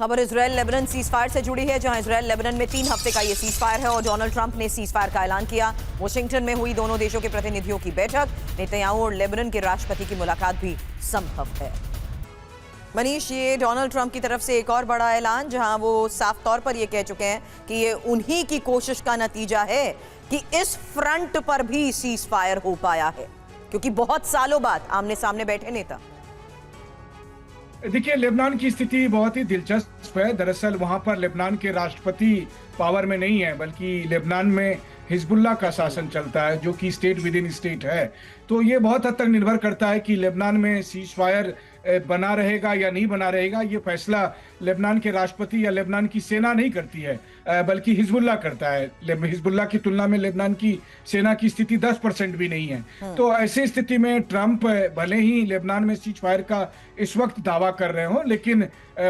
खबर Israel Lebanon ceasefire से जुड़ी है, जहां इजराइल लेबनान में 3 हफ्ते का ये सीजफायर है और डोनाल्ड ट्रंप ने सीजफायर का ऐलान किया। वाशिंगटन में हुई दोनों देशों के प्रतिनिधियों की बैठक, नेतन्याहू और लेबनान के राष्ट्रपति की मुलाकात भी संभव है। मनीष, ये डोनाल्ड ट्रंप की तरफ से एक और बड़ा ऐलान, जहां वो साफ तौर पर ये कह चुके हैं कि ये उन्हीं की कोशिश का नतीजा है कि इस फ्रंट पर भी सीजफायर हो पाया है, क्योंकि बहुत सालों बाद आमने सामने बैठे नेता। देखिए, लेबनान की स्थिति बहुत ही दिलचस्प है। दरअसल वहां पर लेबनान के राष्ट्रपति पावर में नहीं है, बल्कि लेबनान में हिजबुल्लाह का शासन चलता है, जो कि स्टेट विद इन स्टेट है। तो ये बहुत हद तक निर्भर करता है कि लेबनान में सीज फायर बना रहेगा या नहीं बना रहेगा। ये फैसला लेबनान के राष्ट्रपति या लेबनान की सेना नहीं करती है, बल्कि हिजबुल्लाह करता है। हिजबुल्लाह की तुलना में लेबनान की सेना की स्थिति 10% भी नहीं है। तो ऐसी स्थिति में ट्रंप भले ही लेबनान में सीज फायर का इस वक्त दावा कर रहे हो, लेकिन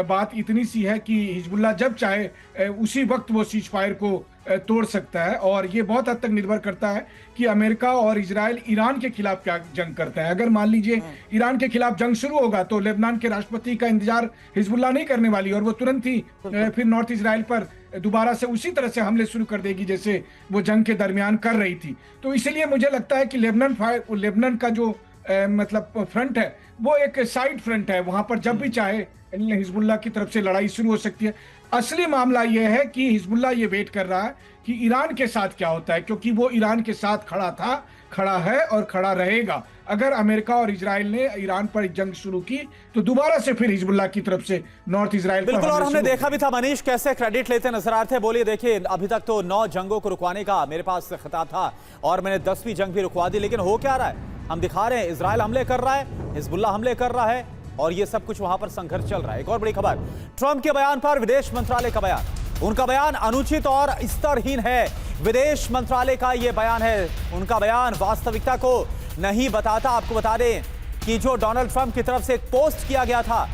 बात इतनी सी है कि हिजबुल्लाह जब चाहे उसी वक्त वो सीज फायर को तोड़ सकता है। और ये बहुत हद तक निर्भर करता है कि अमेरिका और इजराइल ईरान के खिलाफ क्या जंग करता है। अगर मान लीजिए ईरान के खिलाफ जंग शुरू होगा तो लेबनान के राष्ट्रपति का इंतजार हिजबुल्लाह नहीं करने वाली, और वो तुरंत ही फिर नॉर्थ इजराइल पर दोबारा से उसी तरह से हमले शुरू कर देगी जैसे वो जंग के दरमियान कर रही थी। तो इसलिए मुझे लगता है कि लेबनान का जो मतलब फ्रंट है वो एक साइड फ्रंट है। वहां पर जब भी चाहे हिजबुल्लाह की तरफ से लड़ाई शुरू हो सकती है। असली मामला यह है कि हिजबुल्लाह ये वेट कर रहा है कि ईरान के साथ क्या होता है, क्योंकि वो ईरान के साथ खड़ा था, खड़ा है और खड़ा रहेगा। अगर अमेरिका और इजराइल ने ईरान पर जंग शुरू की तो दोबारा से फिर हिजबुल्लाह की तरफ से नॉर्थ इजराइल बिल्कुल। और हमने देखा भी था मनीष कैसे क्रेडिट लेते नजर आते थे। बोलिए, देखिए अभी तक तो 9 जंगों को रुकवाने का मेरे पास खिताब था और मैंने 10वीं जंग भी रुकवा दी, लेकिन हो क्या रहा है? हम दिखा रहे हैं इजराइल हमले कर रहा है, हिजबुल्लाह हमले कर रहा है और ये सब कुछ वहां पर संघर्ष चल रहा है। एक और बड़ी खबर, ट्रंप के बयान पर विदेश मंत्रालय का बयान। उनका बयान अनुचित और स्तरहीन है। विदेश मंत्रालय का यह बयान है, उनका बयान वास्तविकता को नहीं बताता। आपको बता दें कि जो डोनाल्ड ट्रंप की तरफ से एक पोस्ट किया गया था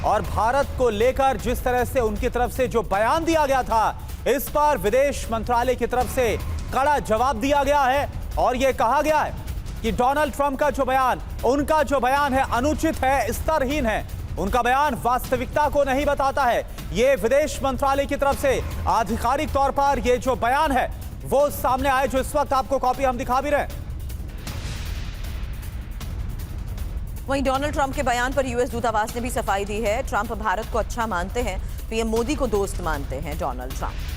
और भारत को लेकर जिस तरह से उनकी तरफ से जो बयान दिया गया था, इस पर विदेश मंत्रालय की तरफ से कड़ा जवाब दिया गया है और यह कहा गया है कि डोनाल्ड ट्रंप का जो बयान, उनका जो बयान है अनुचित है, स्तरहीन है। उनका बयान वास्तविकता को नहीं बताता है। यह विदेश मंत्रालय की तरफ से आधिकारिक तौर पर यह जो बयान है वो सामने आए, जो इस वक्त आपको कॉपी हम दिखा भी रहे हैं। वहीं डोनाल्ड ट्रंप के बयान पर यूएस दूतावास ने भी सफाई दी है। ट्रंप भारत को अच्छा मानते हैं, पीएम मोदी को दोस्त मानते हैं डोनाल्ड ट्रंप।